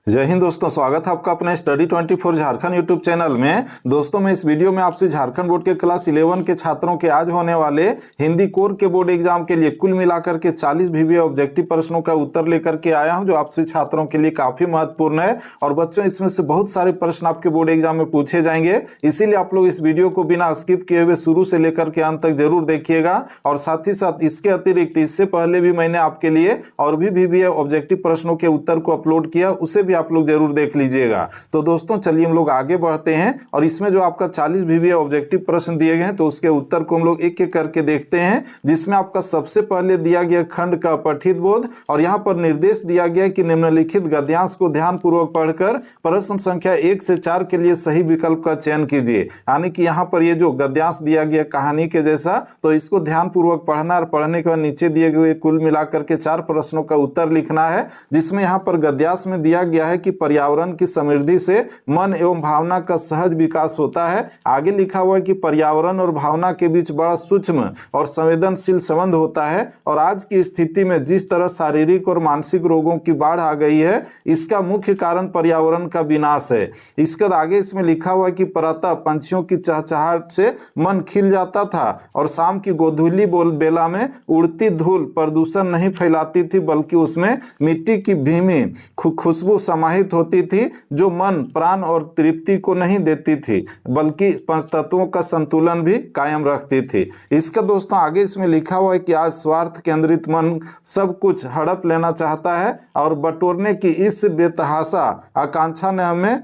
जय हिंद दोस्तों, स्वागत है आपका अपने स्टडी 24 झारखंड यूट्यूब चैनल में। दोस्तों मैं इस वीडियो में आपसे झारखंड बोर्ड के क्लास 11 के छात्रों के आज होने वाले हिंदी कोर के बोर्ड एग्जाम के लिए कुल मिलाकर के 40 VBA ऑब्जेक्टिव प्रश्नों का उत्तर लेकर के आया हूं, जो आपसे छात्रों के लिए काफी महत्वपूर्ण है। और बच्चों इसमें से बहुत सारे प्रश्न आपके बोर्ड एग्जाम में पूछे जाएंगे, इसीलिए आप लोग इस वीडियो को बिना स्किप किए हुए शुरू से लेकर के अंत तक जरूर देखिएगा। और साथ ही साथ इसके अतिरिक्त इससे पहले भी मैंने आपके लिए और भी VBA ऑब्जेक्टिव प्रश्नों के उत्तर को अपलोड किया, उसे भी आप लोग जरूर देख लीजिएगा। तो दोस्तों चलिए हम लोग आगे बढ़ते हैं और इसमें जो आपका 40 VBA ऑब्जेक्टिव प्रश्न दिए गए हैं तो उसके उत्तर को हम लोग एक एक करके देखते हैं। जिसमें आपका सबसे पहले दिया गया खंड का पठित बोध, और यहाँ पर निर्देश दिया गया कि निम्नलिखित गद्यांश को ध्यान पूर्वक पढ़कर प्रश्न संख्या 1 से 4 के लिए सही विकल्प का चयन कीजिए। यानी कि यहाँ पर ये जो गद्यांश दिया गया कहानी के जैसा, तो इसको ध्यान पूर्वक पढ़ना और पढ़ने के बाद नीचे दिए गए कुल मिलाकर के 4 प्रश्नों का उत्तर लिखना है। जिसमें यहाँ पर गद्यांश में दिया गया है कि पर्यावरण की समृद्धि से मन एवं भावना का सहज विकास होता है। आगे लिखा हुआ है कि पर्यावरण और भावना के बीच बड़ा सूक्ष्म और संवेदनशील संबंध होता है, और आज की स्थिति में जिस तरह शारीरिक और मानसिक रोगों की बाढ़ आ गई है, इसका मुख्य कारण पर्यावरण का विनाश है। इसके बाद आगे इसमें लिखा हुआ है कि प्रातः पंछियों की चहचहाहट से मन खिल जाता था और शाम की गोधूली बेला में उड़ती धूल प्रदूषण नहीं फैलाती थी, बल्कि उसमें मिट्टी की भीमी खुशबू समाहित होती थी, जो मन, प्राण और तृप्ति को नहीं देती थी, बल्कि पंच तत्वों का संतुलन भी कायम रखती थी। इसका दोस्तों आगे इसमें लिखा हुआ है कि आज स्वार्थ केंद्रित मन सब कुछ हड़प लेना चाहता है, और बटोरने की इस बेतहाशा आकांक्षा ने हमें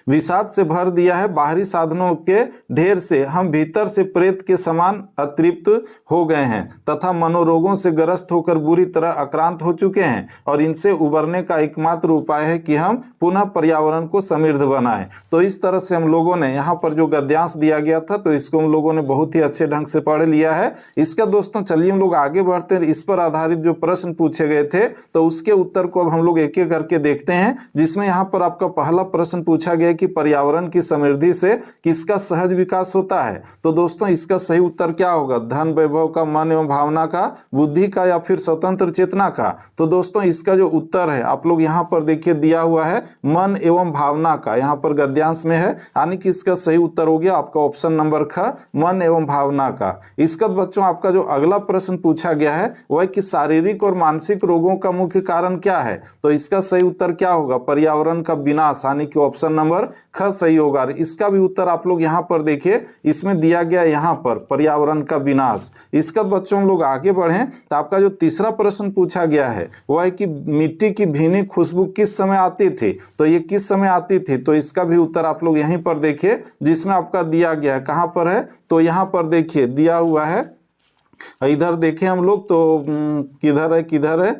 विषाद से भर दिया है। बाहरी साधनों के ढेर से हम भीतर से प्रेत के समान अतृप्त हो गए हैं तथा मनोरोगों से ग्रस्त होकर बुरी तरह आक्रांत हो चुके हैं, और इनसे उबरने का एकमात्र उपाय है कि हम पुनः पर्यावरण को समृद्ध बनाएं। तो इस तरह से हम लोगों ने यहाँ पर जो गद्यांश दिया गया था, तो इसको हम लोगों ने बहुत ही अच्छे ढंग से पढ़ लिया है। इसका दोस्तों चलिए हम लोग आगे बढ़ते हैं। इस पर आधारित जो प्रश्न पूछे गए थे, तो उसके उत्तर को अब हम लोग एक एक करके देखते हैं। जिसमें यहाँ पर आपका पहला प्रश्न पूछा गया कि पर्यावरण की समृद्धि से किसका सहज विकास होता है। तो दोस्तों इसका सही उत्तर क्या होगा? धन, वैभव का, मन एवं भावना का, बुद्धि का, या फिर स्वतंत्र चेतना का। तो दोस्तों इसका जो उत्तर है आप लोग यहाँ पर देखिए दिया हुआ है मन एवं भावना का, यहाँ पर गद्यांश में है, यानी कि इसका सही उत्तर हो गया आपका ऑप्शन नंबर ख, मन एवं भावना का। इसका बच्चों आपका जो अगला प्रश्न पूछा गया है वह कि शारीरिक और मानसिक रोगों का मुख्य कारण क्या है। तो इसका सही उत्तर क्या होगा? पर्यावरण का विनाश, यानी कि ऑप्शन नंबर ख सही होगा। इसका भी उत्तर आप लोग यहाँ पर देखिए, इसमें दिया गया यहाँ पर पर्यावरण का विनाश। इसका बच्चों हम लोग आगे बढ़ें तो आपका जो तीसरा प्रश्न पूछा गया है वह है कि मिट्टी की भीनी खुशबू किस समय आती थी। तो ये किस समय आती थी, तो इसका भी उत्तर आप लोग यहीं पर देखिए, जिसमें आपका दिया गया है कहाँ पर है, तो यहाँ पर देखिए दिया हुआ है, इधर देखें हम लोग, तो किधर है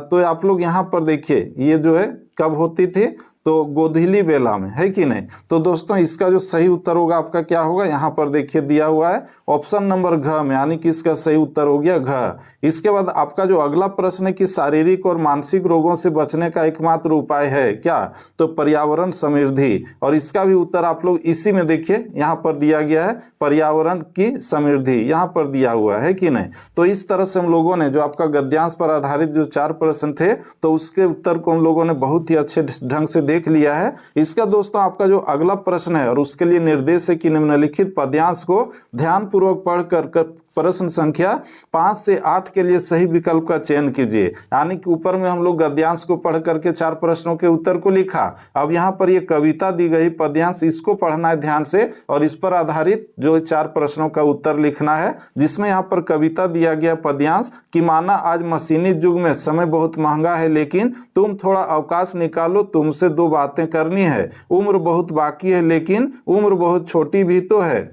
तो आप लोग यहाँ पर देखिए ये जो है कब होती थी, तो गोधूली बेला में, है कि नहीं। तो दोस्तों इसका जो सही उत्तर होगा आपका क्या होगा, यहाँ पर देखिए दिया हुआ है ऑप्शन नंबर घ में, यानी कि इसका सही उत्तर हो गया घ। इसके बाद आपका जो अगला प्रश्न है कि शारीरिक और मानसिक रोगों से बचने का एकमात्र उपाय है क्या, तो पर्यावरण समृद्धि। और इसका भी उत्तर आप लोग इसी में देखिए, यहाँ पर दिया गया है पर्यावरण की समृद्धि, यहाँ पर दिया हुआ है कि नहीं। तो इस तरह से हम लोगों ने जो आपका गद्यांश पर आधारित जो 4 प्रश्न थे, तो उसके उत्तर को हम लोगों ने बहुत ही अच्छे ढंग से देख लिया है। इसका दोस्तों आपका जो अगला प्रश्न है, और उसके लिए निर्देश है कि निम्नलिखित पद्यांश को ध्यान पूर्वक पढ़कर प्रश्न संख्या 5 से 8 के लिए सही विकल्प का चयन कीजिए। यानी कि ऊपर में हम लोग गद्यांश को पढ़ करके 4 प्रश्नों के उत्तर को लिखा। अब यहाँ पर ये कविता दी गई पद्यांश, इसको पढ़ना है ध्यान से, और इस पर आधारित जो 4 प्रश्नों का उत्तर लिखना है। जिसमें यहाँ पर कविता दिया गया पद्यांश कि माना आज मशीनी युग में समय बहुत महंगा है, लेकिन तुम थोड़ा अवकाश निकालो, तुमसे 2 बातें करनी है। उम्र बहुत बाकी है, लेकिन उम्र बहुत छोटी भी तो है।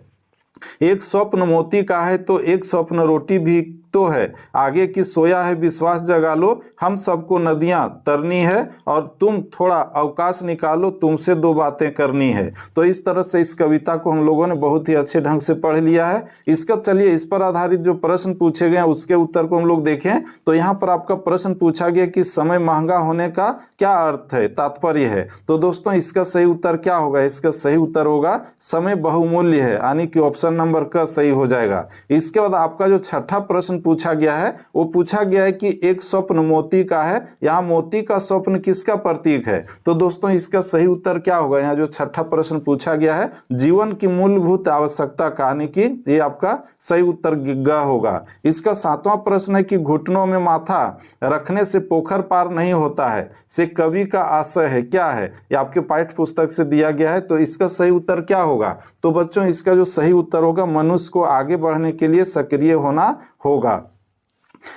एक स्वप्न मोती का है, तो एक स्वप्न रोटी भी तो है। आगे की सोया है विश्वास जगा लो, हम सबको नदियां तरनी है, और तुम थोड़ा अवकाश निकालो, तुमसे 2 बातें करनी है। तो इस तरह से इस कविता को हम लोगों ने बहुत ही अच्छे ढंग से पढ़ लिया है। इसका चलिए इस पर आधारित जो प्रश्न पूछे गए उसके उत्तर को हम लोग देखें। तो यहाँ पर आपका प्रश्न पूछा गया कि समय महंगा होने का क्या अर्थ है, तात्पर्य है। तो दोस्तों इसका सही उत्तर क्या होगा? इसका सही उत्तर होगा समय बहुमूल्य है, यानी कि ऑप्शन नंबर क सही हो जाएगा। इसके बाद आपका जो छठा प्रश्न पूछा गया है वो पूछा गया है कि एक स्वप्न मोती का है, यहाँ मोती का स्वप्न किसका प्रतीक है? तो दोस्तों इसका सही उत्तर क्या होगा? यहाँ जो छठा प्रश्न पूछा गया है जीवन की मूलभूत आवश्यकता कहने की, ये आपका सही उत्तर ग होगा। इसका सातवां प्रश्न है कि घुटनों में माथा रखने से पोखर पार नहीं होता है से कवि का आशय है, क्या है? ये आपके पाठ्य पुस्तक से दिया गया है। तो इसका सही उत्तर क्या होगा? तो बच्चों इसका जो सही उत्तर होगा मनुष्य को आगे बढ़ने के लिए सक्रिय होना होगा।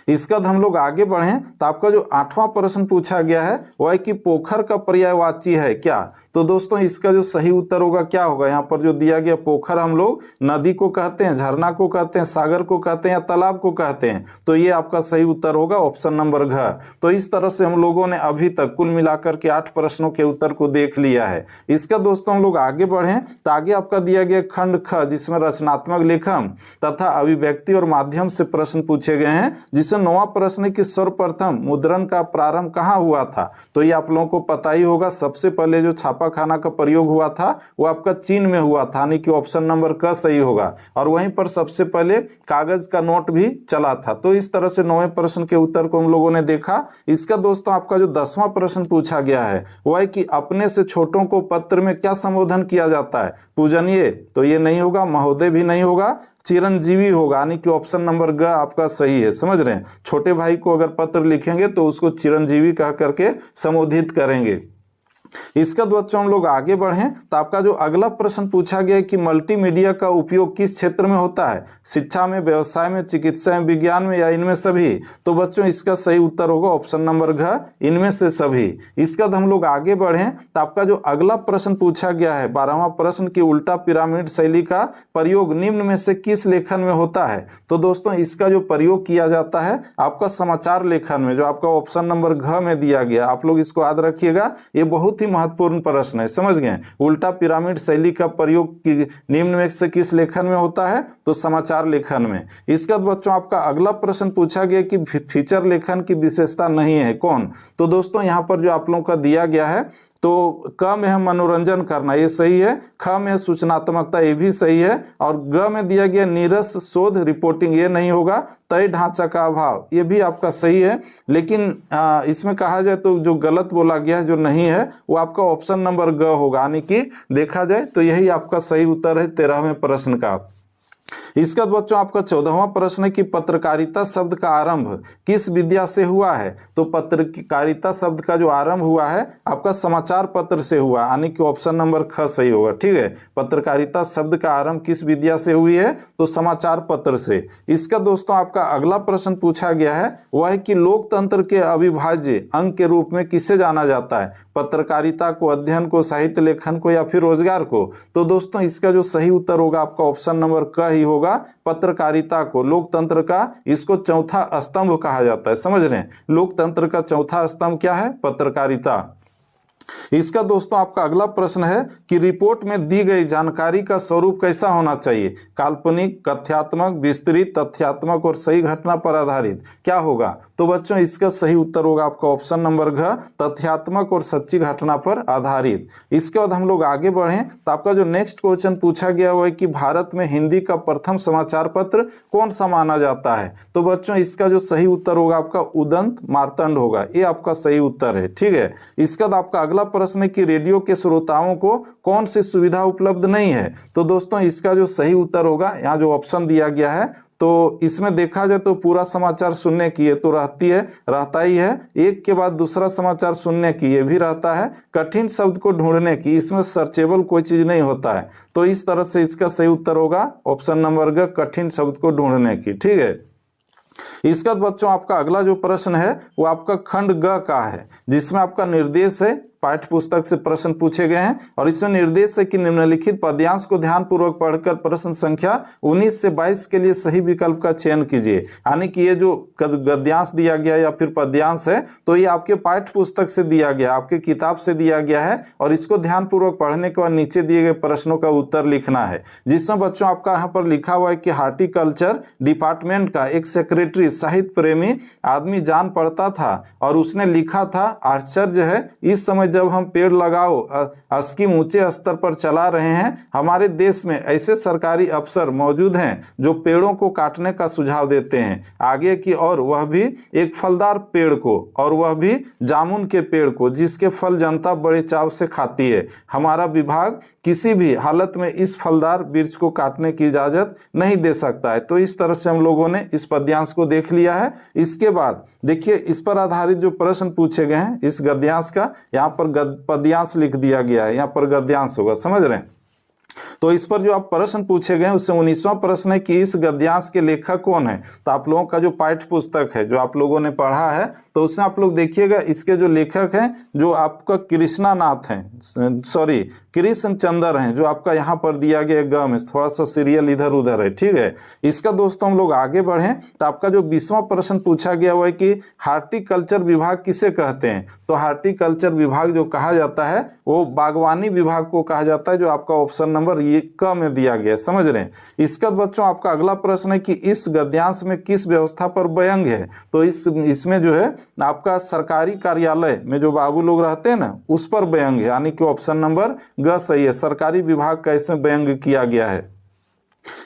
इसका हम लोग आगे बढ़ें तो आपका जो आठवां प्रश्न पूछा गया है वह है कि पोखर का पर्यायवाची है क्या? तो दोस्तों इसका जो सही उत्तर होगा क्या होगा? यहाँ पर जो दिया गया पोखर हम लोग नदी को कहते हैं, झरना को कहते हैं, सागर को कहते हैं या तालाब को कहते हैं। तो ये आपका सही उत्तर होगा ऑप्शन नंबर घ। तो इस तरह से हम लोगों ने अभी तक कुल मिलाकर के 8 प्रश्नों के उत्तर को देख लिया है। इसका दोस्तों हम लोग आगे बढ़ें तो आगे आपका दिया गया खंड ख जिसमें रचनात्मक लेखन तथा अभिव्यक्ति और माध्यम से प्रश्न पूछे गए हैं, जिससे 9वां प्रश्न है कि सर्वप्रथम मुद्रण का प्रारंभ कहाँ हुआ था? तो ये आप लोगों को पता ही होगा, सबसे पहले जो छापाखाना का प्रयोग हुआ था वो आपका चीन में हुआ था, यानी कि ऑप्शन नंबर क सही होगा। और वहीं पर सबसे पहले कागज का नोट भी चला था। तो इस तरह से 9वें प्रश्न के उत्तर को हम लोगों ने देखा। इसका दोस्तों आपका जो 10वां प्रश्न पूछा गया है वह है कि अपने से छोटों को पत्र में क्या संबोधन किया जाता है? पूजनीय तो ये नहीं होगा, महोदय भी नहीं होगा, चिरंजीवी होगा, यानी कि ऑप्शन नंबर ग आपका सही है। समझ रहे हैं? छोटे भाई को अगर पत्र लिखेंगे तो उसको चिरंजीवी कह करके संबोधित करेंगे। इसका बच्चों हम लोग आगे बढ़ें तो आपका जो अगला प्रश्न पूछा गया है कि मल्टीमीडिया का उपयोग किस क्षेत्र में होता है? शिक्षा में, व्यवसाय में, चिकित्सा में, विज्ञान में या इनमें सभी? तो बच्चों इसका सही उत्तर होगा ऑप्शन नंबर घ, इनमें से सभी। इसका हम लोग आगे बढ़ें तो आपका जो अगला प्रश्न पूछा गया है 12वां प्रश्न की उल्टा पिरामिड शैली का प्रयोग निम्न में से किस लेखन में होता है? तो दोस्तों इसका जो प्रयोग किया जाता है आपका समाचार लेखन में, जो आपका ऑप्शन नंबर घ में दिया गया। आप लोग इसको याद रखिएगा, ये बहुत महत्वपूर्ण प्रश्न है। समझ गए? उल्टा पिरामिड शैली का प्रयोग निम्न में से किस लेखन में होता है? तो समाचार लेखन में। इसका बच्चों आपका अगला प्रश्न पूछा गया कि फीचर लेखन की विशेषता नहीं है, कौन? तो दोस्तों यहाँ पर जो आप लोगों का दिया गया है तो क में है मनोरंजन करना, ये सही है। ख में है सूचनात्मकता, ये भी सही है। और ग में दिया गया नीरस शोध रिपोर्टिंग, ये नहीं होगा। तय ढांचा का अभाव, ये भी आपका सही है। लेकिन इसमें कहा जाए तो जो गलत बोला गया है, जो नहीं है, वो आपका ऑप्शन नंबर ग होगा, यानी कि देखा जाए तो यही आपका सही उत्तर है 13वें प्रश्न का। इसका बच्चों आपका 14वां प्रश्न है कि पत्रकारिता शब्द का आरंभ किस विद्या से हुआ है? तो पत्रकारिता शब्द का जो आरंभ हुआ है आपका समाचार पत्र से हुआ, यानी कि ऑप्शन नंबर ख सही होगा। ठीक है, पत्रकारिता शब्द का आरंभ किस विद्या से हुई है? तो समाचार पत्र से। इसका दोस्तों आपका अगला प्रश्न पूछा गया है वह है कि लोकतंत्र के अविभाज्य अंग के रूप में किसे जाना जाता है? पत्रकारिता को, अध्ययन को, साहित्य लेखन को या फिर रोजगार को? तो दोस्तों इसका जो सही उत्तर होगा आपका ऑप्शन नंबर क ही होगा, पत्रकारिता को। लोकतंत्र का इसको चौथा स्तंभ कहा जाता है। समझ रहे हैं? लोकतंत्र का चौथा स्तंभ क्या है? पत्रकारिता। इसका दोस्तों आपका अगला प्रश्न है कि रिपोर्ट में दी गई जानकारी का स्वरूप कैसा होना चाहिए? काल्पनिक, कथ्यात्मक, विस्तृत, तथ्यात्मक और सही घटना पर आधारित? क्या होगा? तो बच्चों इसका सही उत्तर होगा आपका ऑप्शन नंबर घ, तथ्यात्मक और सच्ची घटना पर आधारित। इसके बाद हम लोग आगे बढ़ें तो आपका जो नेक्स्ट क्वेश्चन पूछा गया हुआ है कि भारत में हिंदी का प्रथम समाचार पत्र कौन सा माना जाता है? तो बच्चों इसका जो सही उत्तर होगा आपका उदंत मार्तंड होगा, ये आपका सही उत्तर है। ठीक है, इसका बाद आपका अगला प्रश्न है कि रेडियो के श्रोताओं को कौन सी सुविधा उपलब्ध नहीं है? तो दोस्तों इसका जो सही उत्तर होगा, यहाँ जो ऑप्शन दिया गया है तो इसमें देखा जाए तो पूरा समाचार सुनने की ये तो रहता ही है, एक के बाद दूसरा समाचार सुनने की ये भी रहता है, कठिन शब्द को ढूंढने की, इसमें सर्चेबल कोई चीज नहीं होता है। तो इस तरह से इसका सही उत्तर होगा ऑप्शन नंबर ग, कठिन शब्द को ढूंढने की। ठीक है, इसका बच्चों आपका अगला जो प्रश्न है वो आपका खंड ग का है, जिसमें आपका निर्देश है, पाठ्य पुस्तक से प्रश्न पूछे गए हैं और इसमें निर्देश है कि निम्नलिखित पद्यांश को ध्यानपूर्वक पढ़कर प्रश्न संख्या 19 से 22 के लिए सही विकल्प का चयन कीजिए। यानी कि ये जो गद्यांश दिया गया या फिर पद्यांश है तो ये आपके पाठ्य पुस्तक से दिया गया, आपके किताब से दिया गया है और इसको ध्यानपूर्वक पढ़ने के बाद नीचे दिए गए प्रश्नों का उत्तर लिखना है। जिसमें बच्चों आपका यहाँ पर लिखा हुआ है कि हार्टिकल्चर डिपार्टमेंट का एक सेक्रेटरी साहित्य प्रेमी आदमी जान पड़ता था और उसने लिखा था, आश्चर्य है इस समय जब हम पेड़ लगाओ स्कीम ऊंचे स्तर पर चला रहे हैं, हमारे देश में ऐसे सरकारी अफसर मौजूद हैं जो पेड़ों को काटने का सुझाव देते हैं आगे की, और वह भी एक फलदार पेड़ को, और वह भी जामुन के पेड़ को, जिसके फल जनता बड़े चाव से खाती है। हमारा विभाग किसी भी हालत में इस फलदार वृक्ष को काटने की इजाजत नहीं दे सकता है। तो इस तरह से हम लोगों ने इस पद्यांश को देख लिया है। इसके बाद देखिए इस पर आधारित जो प्रश्न पूछे गए हैं इस गद्यांश का, यहाँ पर पद्यांश लिख दिया गया है, यहाँ पर गद्यांश होगा, समझ रहे हैं। तो इस पर जो आप प्रश्न पूछे गए उससे 19वां प्रश्न है कि इस गद्यांश के लेखक कौन है। तो आप लोगों का जो पाठ्य पुस्तक है जो आप लोगों ने पढ़ा है तो उसमें आप लोग देखिएगा इसके जो लेखक हैं जो आपका कृष्णानाथ हैं, सॉरी कृष्णचंद्र हैं, जो आपका यहाँ पर दिया गया ग में थोड़ा सा सीरियल इधर उधर है, ठीक है। इसका दोस्तों हम लोग आगे बढ़ें तो आपका जो 20वां प्रश्न पूछा गया हुआ है कि हार्टिकल्चर विभाग किसे कहते हैं। तो हार्टिकल्चर विभाग जो कहा जाता है वो बागवानी विभाग को कहा जाता है, जो आपका ऑप्शन नंबर ये क में दिया गया, समझ रहे हैं। इसका बच्चों आपका अगला प्रश्न है कि इस गद्यांश में किस व्यवस्था पर व्यंग्य है। तो इसमें जो है आपका सरकारी कार्यालय में जो बाबू लोग रहते हैं ना उस पर व्यंग्य है, यानी कि ऑप्शन नंबर ग सही है। सरकारी विभाग कैसे व्यंग्य किया गया है।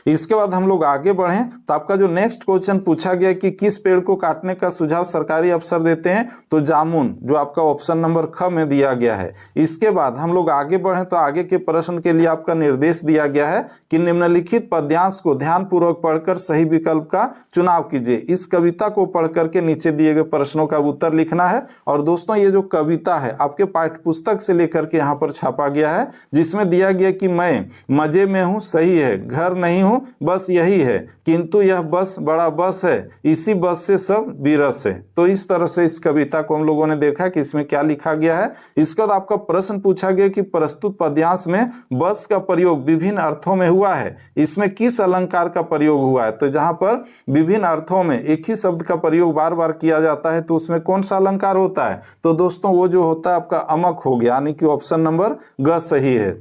इसके बाद हम लोग आगे बढ़ें तो आपका जो नेक्स्ट क्वेश्चन पूछा गया कि किस पेड़ को काटने का सुझाव सरकारी अफसर देते हैं। तो जामुन, जो आपका ऑप्शन नंबर ख में दिया गया है। इसके बाद हम लोग आगे बढ़ें तो आगे के प्रश्न के लिए आपका निर्देश दिया गया है कि निम्नलिखित पद्यांश को ध्यानपूर्वक पढ़कर सही विकल्प का चुनाव कीजिए। इस कविता को पढ़ करके नीचे दिए गए प्रश्नों का उत्तर लिखना है। और दोस्तों ये जो कविता है आपके पाठ्य पुस्तक से लेकर के यहाँ पर छापा गया है, जिसमें दिया गया कि मैं मजे में हूँ, सही है, घर नहीं हूँ, बस यही है, किंतु यह बस बड़ा बस है, इसी बस से सब विरस है। तो इस तरह से इस कविता को हम लोगों ने देखा कि इसमें क्या लिखा गया है। इसके बाद आपका प्रश्न पूछा गया कि प्रस्तुत पद्यांश में बस का प्रयोग विभिन्न अर्थों में हुआ है, इसमें किस अलंकार का प्रयोग हुआ है। तो जहां पर विभिन्न अर्थों में एक ही शब्द का प्रयोग बार बार किया जाता है तो उसमें कौन सा अलंकार होता है। तो दोस्तों वो जो होता है आपका अमक हो गया, यानी कि ऑप्शन नंबर ग सही है।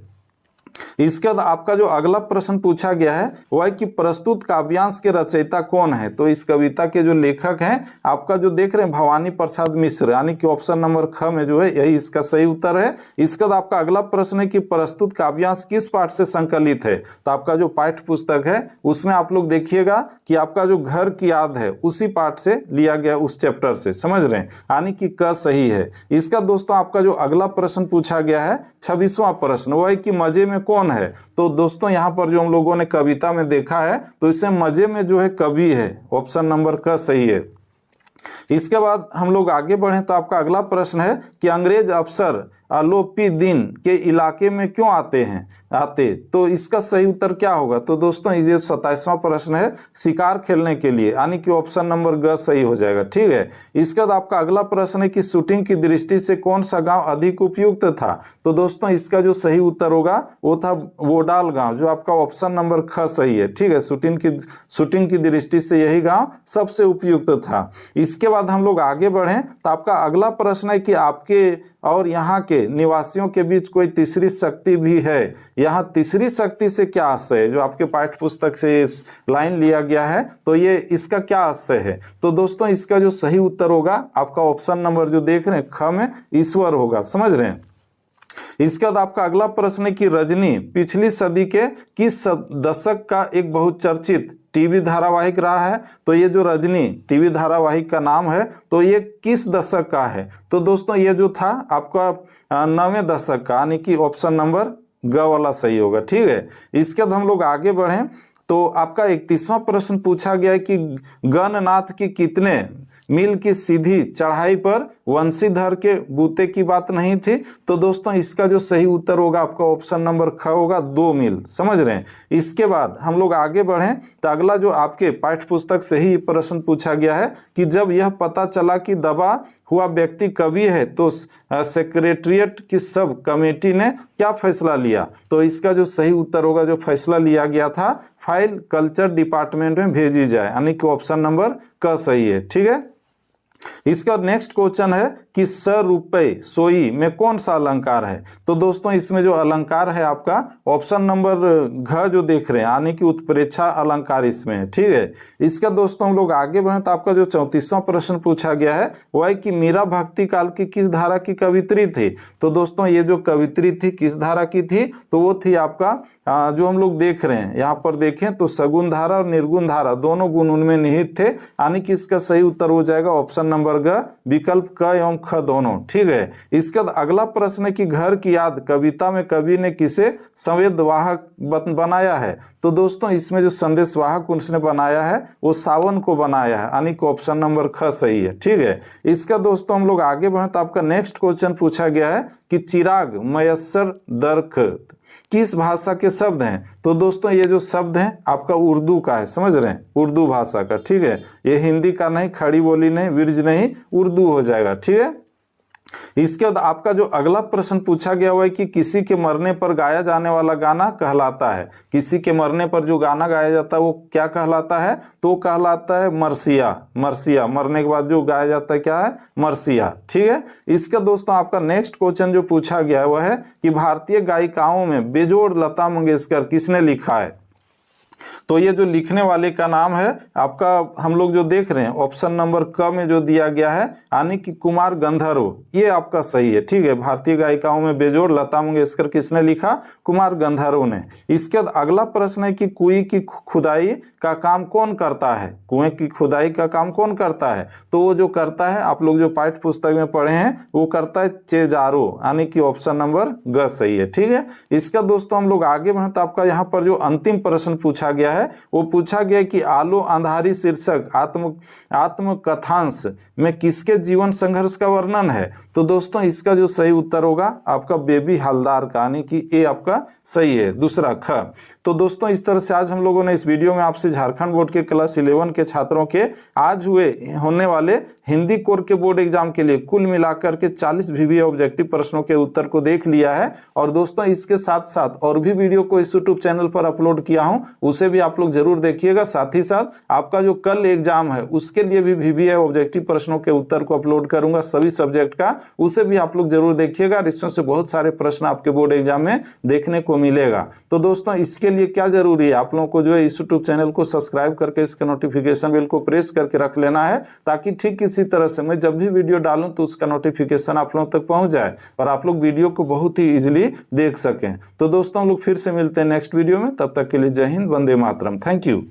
इसके बाद आपका जो अगला प्रश्न पूछा गया है वह है कि प्रस्तुत काव्यांश के रचयिता कौन है। तो इस कविता के जो लेखक हैं आपका जो देख रहे हैं भवानी प्रसाद मिश्र, यानी कि ऑप्शन नंबर ख में जो है यही इसका सही उत्तर है। इसके बाद आपका अगला प्रश्न है कि प्रस्तुत काव्यांश किस पाठ से संकलित है। तो आपका जो पाठ्य पुस्तक है उसमें आप लोग देखिएगा कि आपका जो घर की याद है उसी पाठ से लिया गया, उस चैप्टर से, समझ रहे हैं, यानी कि क सही है। इसका दोस्तों आपका जो अगला प्रश्न पूछा गया है 26वां प्रश्न, वह है कि मजे में कौन है। तो दोस्तों यहाँ पर जो हम लोगों ने कविता में देखा है तो इसे मजे में जो है कवि है, ऑप्शन नंबर क सही है। इसके बाद हम लोग आगे बढ़ें तो आपका अगला प्रश्न है कि अंग्रेज अफसर अलोपी दिन के इलाके में क्यों आते। तो इसका सही उत्तर क्या होगा। तो दोस्तों ये 27वां प्रश्न है, शिकार खेलने के लिए, यानी कि ऑप्शन नंबर ग सही हो जाएगा, ठीक है। इसके बाद आपका अगला प्रश्न है कि शूटिंग की दृष्टि से कौन सा गांव अधिक उपयुक्त था। तो दोस्तों इसका जो सही उत्तर होगा वो था वोडाल गांव, जो आपका ऑप्शन नंबर ख सही है, ठीक है। शूटिंग की दृष्टि से यही गांव सबसे उपयुक्त था। इसके बाद हम लोग आगे बढ़ें तो आपका अगला प्रश्न है कि आपके और यहाँ के निवासियों के बीच कोई तीसरी शक्ति भी है। यहाँ तीसरी शक्ति से क्या आशय है, जो आपके पाठ्य पुस्तक से इस लाइन लिया गया है तो ये इसका क्या आशय है। तो दोस्तों इसका जो सही उत्तर होगा आपका ऑप्शन नंबर जो देख रहे हैं ख में ईश्वर होगा, समझ रहे हैं। इसके बाद आपका अगला प्रश्न है कि रजनी पिछली सदी के किस दशक का एक बहुचर्चित टीवी धारावाहिक रहा है। तो ये जो रजनी टीवी धारावाहिक का नाम है तो ये किस दशक का है। तो दोस्तों ये जो था आपका 9वें दशक का, यानी कि ऑप्शन नंबर ग वाला सही होगा, ठीक है। इसके बाद हम लोग आगे बढ़ें तो आपका 31वां प्रश्न पूछा गया है कि गणनाथ की कितने मील की सीधी चढ़ाई पर वंशीधर के बूते की बात नहीं थी। तो दोस्तों इसका जो सही उत्तर होगा आपका ऑप्शन नंबर ख होगा, 2 मील, समझ रहे हैं। इसके बाद हम लोग आगे बढ़ें तो अगला जो आपके पाठ्य पुस्तक से ही प्रश्न पूछा गया है कि जब यह पता चला कि दबा हुआ व्यक्ति कवि है तो सेक्रेटरिएट की सब कमेटी ने क्या फैसला लिया। तो इसका जो सही उत्तर होगा, जो फैसला लिया गया था, फाइल कल्चर डिपार्टमेंट में भेजी जाए, यानी कि ऑप्शन नंबर क सही है, ठीक है। इसका नेक्स्ट क्वेश्चन है कि स रुपये सोई में कौन सा अलंकार है। तो दोस्तों इसमें जो अलंकार है आपका ऑप्शन नंबर घ जो देख रहे हैं, यानी कि उत्प्रेक्षा अलंकार इसमें है। ठीक है, इसका दोस्तों हम लोग आगे बढ़े तो आपका जो 34वां प्रश्न पूछा गया है वह है कि मीरा भक्ति काल की किस धारा की कवित्री थी। तो दोस्तों ये जो कवित्री थी किस धारा की थी, तो वो थी आपका जो हम लोग देख रहे हैं यहाँ पर देखें तो सगुण धारा और निर्गुण धारा दोनों गुण उनमें निहित थे, यानी कि इसका सही उत्तर हो जाएगा ऑप्शन नंबर ग, विकल्प क एवं ख दोनों। ठीक है, इसका अगला प्रश्न है कि घर की याद कविता में कवि ने किसे संवेदवाहक बनाया है। तो दोस्तों इसमें जो संदेशवाहक उसने बनाया है वो सावन को बनाया है, यानी कि ऑप्शन नंबर ख सही है। ठीक है, इसका दोस्तों हम लोग आगे बढ़े तो आपका नेक्स्ट क्वेश्चन पूछा गया है कि चिराग मयस्सर दरख्त किस भाषा के शब्द हैं। तो दोस्तों ये जो शब्द हैं आपका उर्दू का है, समझ रहे हैं, उर्दू भाषा का। ठीक है, ये हिंदी का नहीं, खड़ी बोली नहीं, विरज नहीं, उर्दू हो जाएगा। ठीक है, इसके बाद आपका जो अगला प्रश्न पूछा गया हुआ है कि किसी के मरने पर गाया जाने वाला गाना कहलाता है। किसी के मरने पर जो गाना गाया जाता है वो क्या कहलाता है, तो कहलाता है मरसिया। मरसिया मरने के बाद जो गाया जाता है क्या है, मरसिया। ठीक है, इसका दोस्तों आपका नेक्स्ट क्वेश्चन जो पूछा गया है वह है कि भारतीय गायिकाओं में बेजोड़ लता मंगेशकर किसने लिखा है। तो ये जो लिखने वाले का नाम है आपका हम लोग जो देख रहे हैं ऑप्शन नंबर क में जो दिया गया है, यानी कि कुमार गंधर्व, ये आपका सही है। ठीक है, भारतीय गायिकाओं में बेजोड़ लता मंगेशकर किसने लिखा, कुमार गंधर्व ने। इसके बाद अगला प्रश्न है कि कुएं की खुदाई का काम कौन करता है। कुएं की खुदाई का काम कौन करता है, तो वो जो करता है आप लोग जो पाठ्य पुस्तक में पढ़े हैं वो करता है चेजारो, यानी कि ऑप्शन नंबर ग सही है। ठीक है, इसका दोस्तों हम लोग आगे बढ़े तो आपका यहाँ पर जो अंतिम प्रश्न पूछा गया है वो पूछा गया कि आलो अंधारी शीर्षक आत्मकथांश में किसके जीवन संघर्ष का वर्णन है। तो दोस्तों इसका जो सही उत्तर होगा आपका बेबी हलदार का, यानी कि ए आपका सही है, दूसरा ख। तो दोस्तों इस तरह से आज हम लोगों ने इस वीडियो में आपसे झारखंड बोर्ड के क्लास 11 के छात्रों के आज होने वाले हिंदी कोर के बोर्ड एग्जाम के लिए कुल मिलाकर के 40 VBA ऑब्जेक्टिव प्रश्नों के उत्तर को देख लिया है। और दोस्तों इसके साथ साथ और भी वीडियो को इस यूट्यूब चैनल पर अपलोड किया हूं, उसे भी आप लोग जरूर देखिएगा। साथ ही साथ आपका जो कल एग्जाम है उसके लिए भी VBA ऑब्जेक्टिव प्रश्नों के उत्तर को अपलोड करूंगा सभी सब्जेक्ट का, उसे भी आप लोग जरूर देखिएगा। इसमें से बहुत सारे प्रश्न आपके बोर्ड एग्जाम में देखने को मिलेगा। तो दोस्तों इसके लिए क्या जरूरी है, आप लोगों को जो है इस यूट्यूब चैनल को सब्सक्राइब करके इसके नोटिफिकेशन बेल को प्रेस करके रख लेना है, ताकि ठीक इसी तरह से मैं जब भी वीडियो डालूं तो उसका नोटिफिकेशन आप लोगों तक पहुंच जाए और आप लोग वीडियो को बहुत ही इजीली देख सकें। तो दोस्तों हम लोग फिर से मिलते हैं नेक्स्ट वीडियो में, तब तक के लिए जय हिंद, वंदे मातरम, थैंक यू।